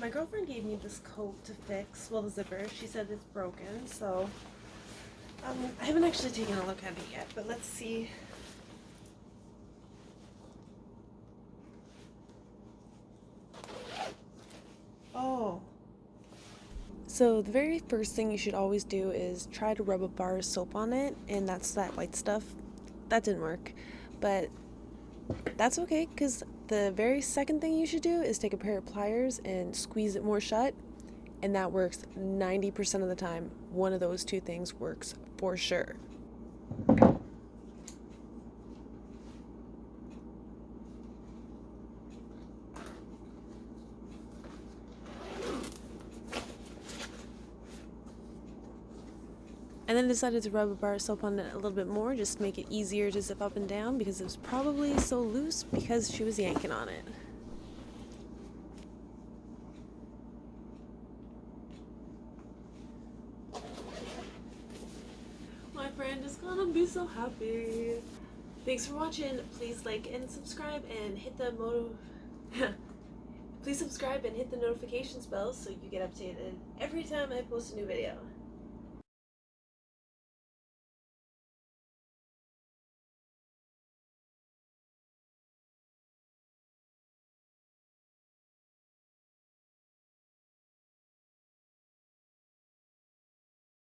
My girlfriend gave me this coat to fix. Well, the zipper. She said it's broken, so I haven't actually taken a look at it yet, but let's see. Oh. So the very first thing you should always do is try to rub a bar of soap on it, and that's that white stuff. That didn't work, but that's okay, because the very second thing you should do is take a pair of pliers and squeeze it more shut, and that works 90% of the time. One of those two things works for sure. And then I decided to rub a bar of soap on it a little bit more, just to make it easier to zip up and down, because it was probably so loose because she was yanking on it. My friend is gonna be so happy. Thanks for watching. Please like and subscribe and hit the Please subscribe and hit the notifications bell so you get updated every time I post a new video.